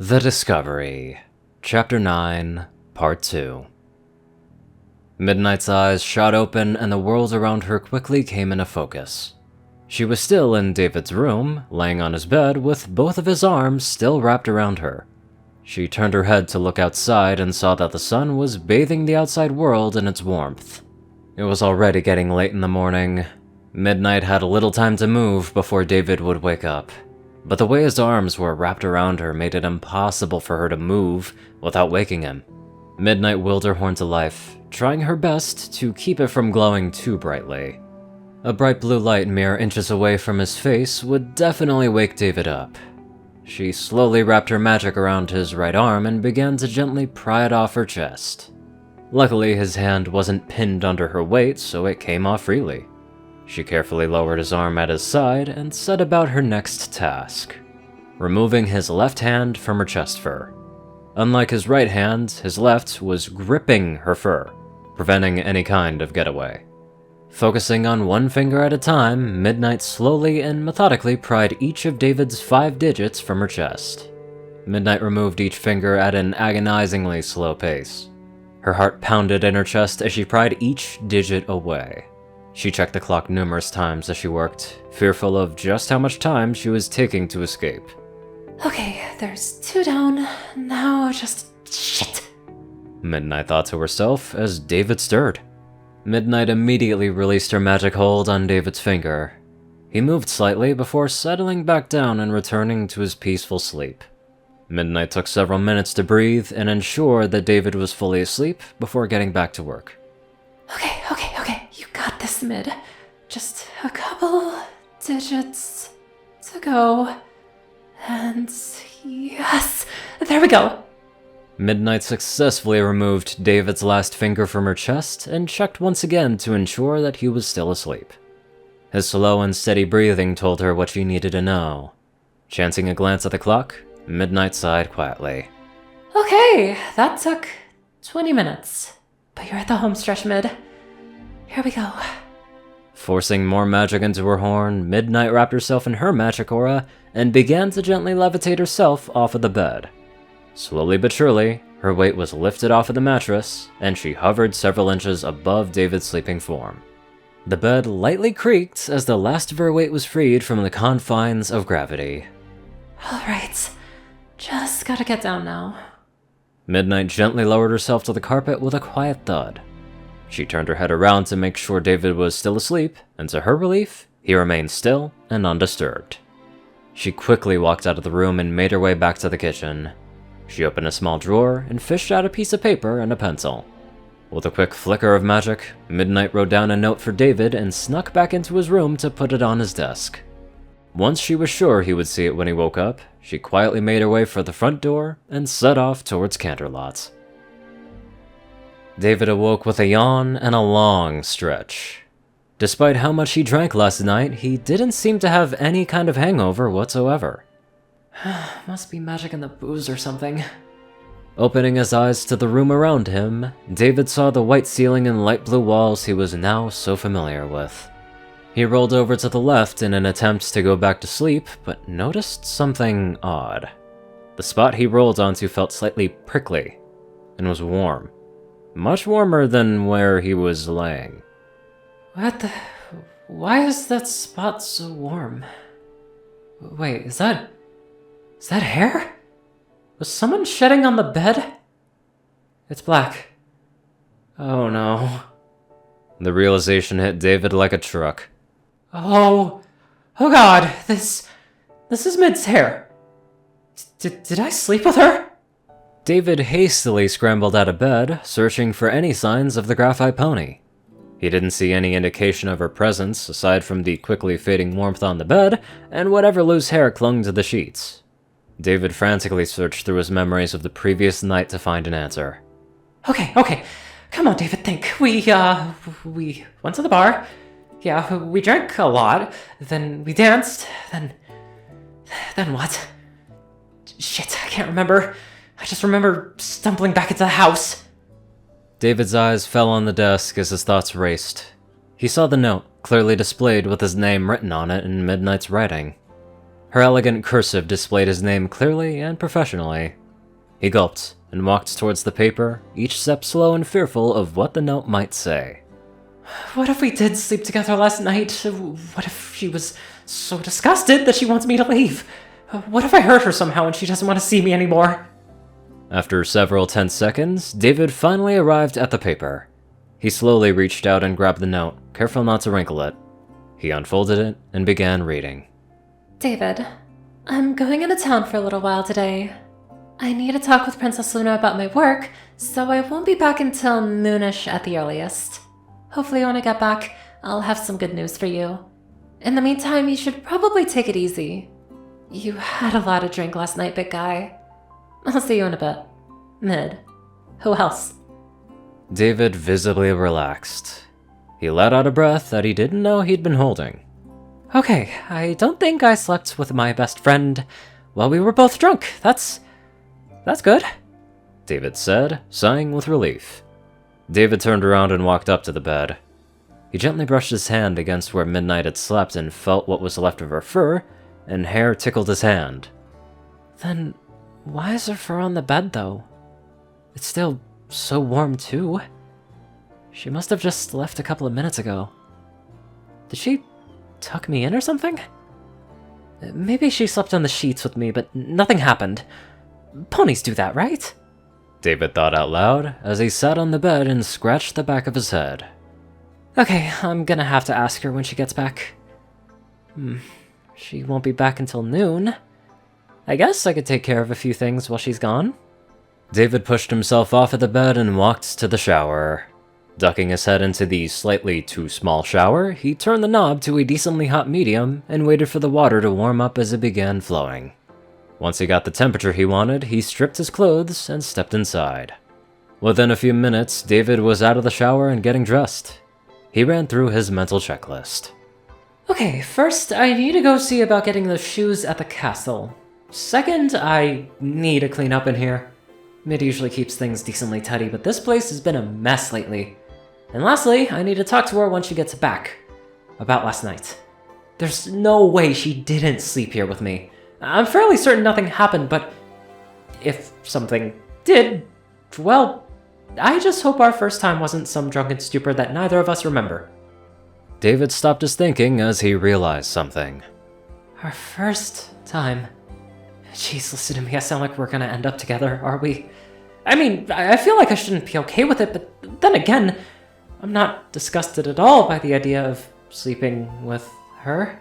The Discovery, Chapter 9, Part 2. Midnight's eyes shot open and the world around her quickly came into focus. She was still in David's room, laying on his bed with both of his arms still wrapped around her. She turned her head to look outside and saw that the sun was bathing the outside world in its warmth. It was already getting late in the morning. Midnight had a little time to move before David would wake up. But the way his arms were wrapped around her made it impossible for her to move without waking him. Midnight willed her horn to life, trying her best to keep it from glowing too brightly. A bright blue light mere inches away from his face would definitely wake David up. She slowly wrapped her magic around his right arm and began to gently pry it off her chest. Luckily, his hand wasn't pinned under her weight, so it came off freely. She carefully lowered his arm at his side and set about her next task, removing his left hand from her chest fur. Unlike his right hand, his left was gripping her fur, preventing any kind of getaway. Focusing on one finger at a time, Midnight slowly and methodically pried each of David's 5 digits from her chest. Midnight removed each finger at an agonizingly slow pace. Her heart pounded in her chest as she pried each digit away. She checked the clock numerous times as she worked, fearful of just how much time she was taking to escape. Okay, there's 2 down, now just shit. Midnight thought to herself as David stirred. Midnight immediately released her magic hold on David's finger. He moved slightly before settling back down and returning to his peaceful sleep. Midnight took several minutes to breathe and ensure that David was fully asleep before getting back to work. Okay, you got this, Mid. Just a couple digits to go. And yes, there we go. Midnight successfully removed David's last finger from her chest and checked once again to ensure that he was still asleep. His slow and steady breathing told her what she needed to know. Chancing a glance at the clock, Midnight sighed quietly. Okay, that took 20 minutes. But you're at the home stretch, Mid. Here we go. Forcing more magic into her horn, Midnight wrapped herself in her magic aura and began to gently levitate herself off of the bed. Slowly but surely, her weight was lifted off of the mattress, and she hovered several inches above David's sleeping form. The bed lightly creaked as the last of her weight was freed from the confines of gravity. Alright, just gotta get down now. Midnight gently lowered herself to the carpet with a quiet thud. She turned her head around to make sure David was still asleep, and to her relief, he remained still and undisturbed. She quickly walked out of the room and made her way back to the kitchen. She opened a small drawer and fished out a piece of paper and a pencil. With a quick flicker of magic, Midnight wrote down a note for David and snuck back into his room to put it on his desk. Once she was sure he would see it when he woke up, she quietly made her way for the front door and set off towards Canterlot. David awoke with a yawn and a long stretch. Despite how much he drank last night, he didn't seem to have any kind of hangover whatsoever. Must be magic in the booze or something. Opening his eyes to the room around him, David saw the white ceiling and light blue walls he was now so familiar with. He rolled over to the left in an attempt to go back to sleep, but noticed something odd. The spot he rolled onto felt slightly prickly, and was warm. Much warmer than where he was laying. Why is that spot so warm? Wait, is that hair? Was someone shedding on the bed? It's black. Oh no. The realization hit David like a truck. Oh god, this is Mid's hair. Did I sleep with her? David hastily scrambled out of bed, searching for any signs of the graphite pony. He didn't see any indication of her presence aside from the quickly fading warmth on the bed and whatever loose hair clung to the sheets. David frantically searched through his memories of the previous night to find an answer. Okay. Come on, David, think. We went to the bar. Yeah, we drank a lot. Then we danced. Then what? Shit, I can't remember. I just remember stumbling back into the house. David's eyes fell on the desk as his thoughts raced. He saw the note, clearly displayed with his name written on it in Midnight's writing. Her elegant cursive displayed his name clearly and professionally. He gulped and walked towards the paper, each step slow and fearful of what the note might say. What if we did sleep together last night? What if she was so disgusted that she wants me to leave? What if I hurt her somehow and she doesn't want to see me anymore? After several tense seconds, David finally arrived at the paper. He slowly reached out and grabbed the note, careful not to wrinkle it. He unfolded it and began reading. David, I'm going into town for a little while today. I need to talk with Princess Luna about my work, so I won't be back until noonish at the earliest. Hopefully when I get back, I'll have some good news for you. In the meantime, you should probably take it easy. You had a lot of drink last night, big guy. I'll see you in a bit. Mid. Who else? David visibly relaxed. He let out a breath that he didn't know he'd been holding. Okay, I don't think I slept with my best friend while we were both drunk. That's good, David said, sighing with relief. David turned around and walked up to the bed. He gently brushed his hand against where Midnight had slept and felt what was left of her fur, and hair tickled his hand. Then why is her fur on the bed, though? It's still so warm, too. She must have just left a couple of minutes ago. Did she tuck me in or something? Maybe she slept on the sheets with me, but nothing happened. Ponies do that, right? David thought out loud as he sat on the bed and scratched the back of his head. Okay, I'm gonna have to ask her when she gets back. She won't be back until noon. I guess I could take care of a few things while she's gone. David pushed himself off of the bed and walked to the shower. Ducking his head into the slightly too small shower, he turned the knob to a decently hot medium and waited for the water to warm up as it began flowing. Once he got the temperature he wanted, he stripped his clothes and stepped inside. Within a few minutes, David was out of the shower and getting dressed. He ran through his mental checklist. Okay, first, I need to go see about getting those shoes at the castle. Second, I need to clean up in here. Mid usually keeps things decently tidy, but this place has been a mess lately. And lastly, I need to talk to her when she gets back. About last night. There's no way she didn't sleep here with me. I'm fairly certain nothing happened, but if something did, well, I just hope our first time wasn't some drunken stupor that neither of us remember. David stopped his thinking as he realized something. Our first time? Jeez, listen to me, I sound like we're gonna end up together, are we? I mean, I feel like I shouldn't be okay with it, but then again, I'm not disgusted at all by the idea of sleeping with her.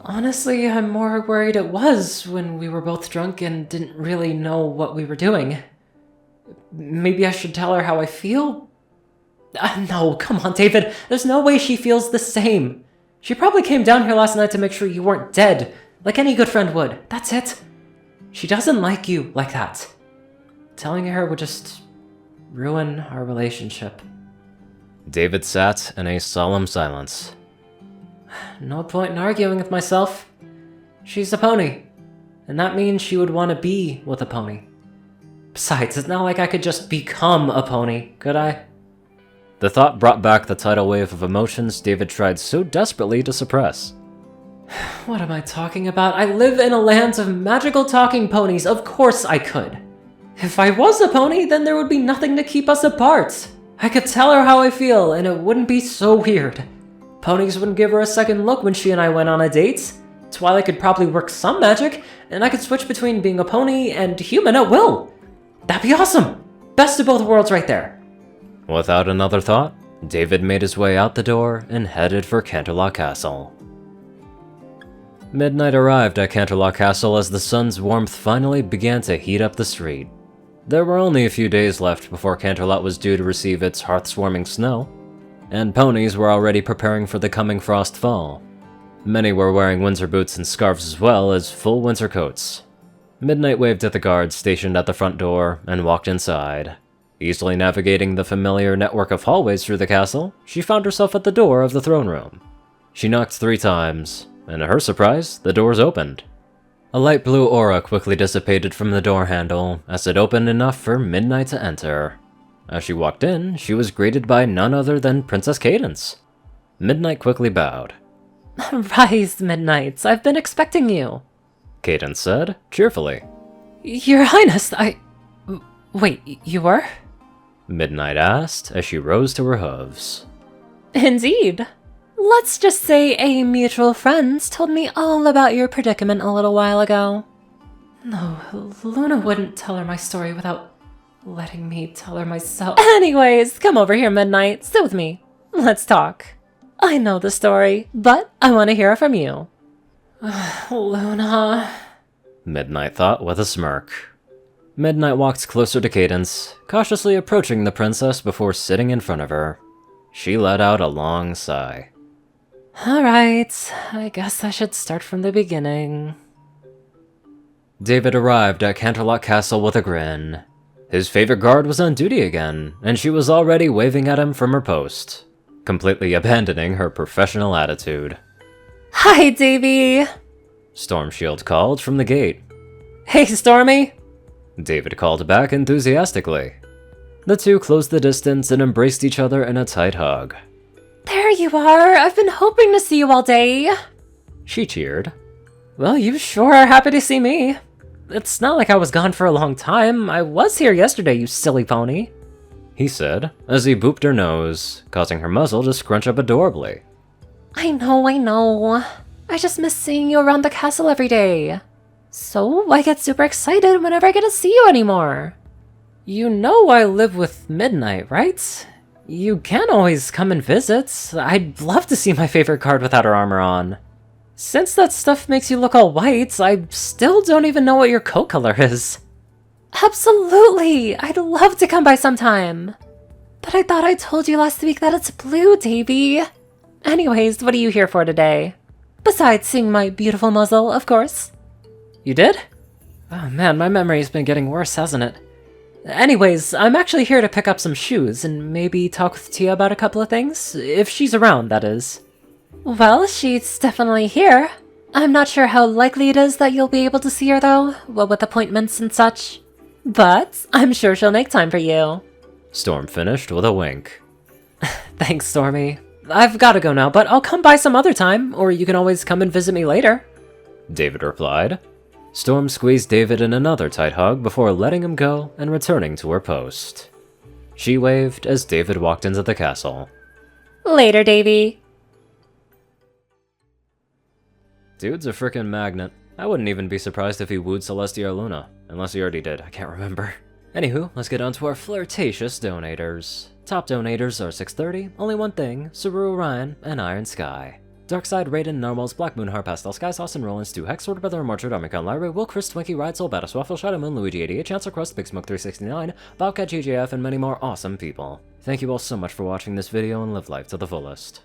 Honestly, I'm more worried it was when we were both drunk and didn't really know what we were doing. Maybe I should tell her how I feel? No, come on, David. There's no way she feels the same. She probably came down here last night to make sure you weren't dead, like any good friend would. That's it. She doesn't like you like that. Telling her would just ruin our relationship. David sat in a solemn silence. No point in arguing with myself. She's a pony, and that means she would want to be with a pony. Besides, it's not like I could just become a pony, could I? The thought brought back the tidal wave of emotions David tried so desperately to suppress. What am I talking about? I live in a land of magical talking ponies. Of course I could. If I was a pony, then there would be nothing to keep us apart. I could tell her how I feel, and it wouldn't be so weird. Ponies wouldn't give her a second look when she and I went on a date. Twilight could probably work some magic, and I could switch between being a pony and human at will. That'd be awesome! Best of both worlds right there. Without another thought, David made his way out the door and headed for Canterlot Castle. Midnight arrived at Canterlot Castle as the sun's warmth finally began to heat up the street. There were only a few days left before Canterlot was due to receive its hearth-warming snow, and ponies were already preparing for the coming frost fall. Many were wearing winter boots and scarves as well as full winter coats. Midnight waved at the guards stationed at the front door and walked inside. Easily navigating the familiar network of hallways through the castle, she found herself at the door of the throne room. She knocked 3 times, and to her surprise, the doors opened. A light blue aura quickly dissipated from the door handle as it opened enough for Midnight to enter. As she walked in, she was greeted by none other than Princess Cadence. Midnight quickly bowed. Rise, Midnight. I've been expecting you. Cadence said, cheerfully. Your Highness, Wait, you were? Midnight asked as she rose to her hooves. Indeed. Let's just say a mutual friend told me all about your predicament a little while ago. No, Luna wouldn't tell her my story without letting me tell her myself. Anyways, come over here, Midnight. Sit with me. Let's talk. I know the story, but I want to hear it from you. Luna... Midnight thought with a smirk. Midnight walked closer to Cadence, cautiously approaching the princess before sitting in front of her. She let out a long sigh. Alright, I guess I should start from the beginning. David arrived at Canterlot Castle with a grin. His favorite guard was on duty again, and she was already waving at him from her post, completely abandoning her professional attitude. Hi, Davy! Stormshield called from the gate. Hey, Stormy! David called back enthusiastically. The two closed the distance and embraced each other in a tight hug. There you are! I've been hoping to see you all day! She cheered. Well, you sure are happy to see me. It's not like I was gone for a long time. I was here yesterday, you silly pony. He said, as he booped her nose, causing her muzzle to scrunch up adorably. I know. I just miss seeing you around the castle every day. So I get super excited whenever I get to see you anymore. You know I live with Midnight, right? You can always come and visit. I'd love to see my favorite card without her armor on. Since that stuff makes you look all white, I still don't even know what your coat color is. Absolutely! I'd love to come by sometime. But I thought I told you last week that it's blue, Davy. Anyways, what are you here for today? Besides seeing my beautiful muzzle, of course. You did? Oh man, my memory's been getting worse, hasn't it? Anyways, I'm actually here to pick up some shoes and maybe talk with Tia about a couple of things. If she's around, that is. Well, she's definitely here. I'm not sure how likely it is that you'll be able to see her though, what with appointments and such. But I'm sure she'll make time for you. Storm finished with a wink. Thanks, Stormy. I've gotta go now, but I'll come by some other time, or you can always come and visit me later. David replied. Storm squeezed David in another tight hug before letting him go and returning to her post. She waved as David walked into the castle. Later, Davy. Dude's a frickin' magnet. I wouldn't even be surprised if he wooed Celestia or Luna, unless he already did, I can't remember. Anywho, let's get on to our flirtatious donators. Top donators are 630, Only One Thing, Ceru, Orion, and IronSky. Darkside, Raiden, Narwhals, Black Moonheart, Pastel Skies, Austin, Roland, Stu, Hex, Sword Brother, Marcher, Omicron, Lyra, Will, Chris, Twinkie, Ride Soul, Battle Swaffle, Shadow Moon, Luigi 88, Chancellor Crust, Big Smoke 369, Bobcat GJF, and many more awesome people. Thank you all so much for watching this video and live life to the fullest.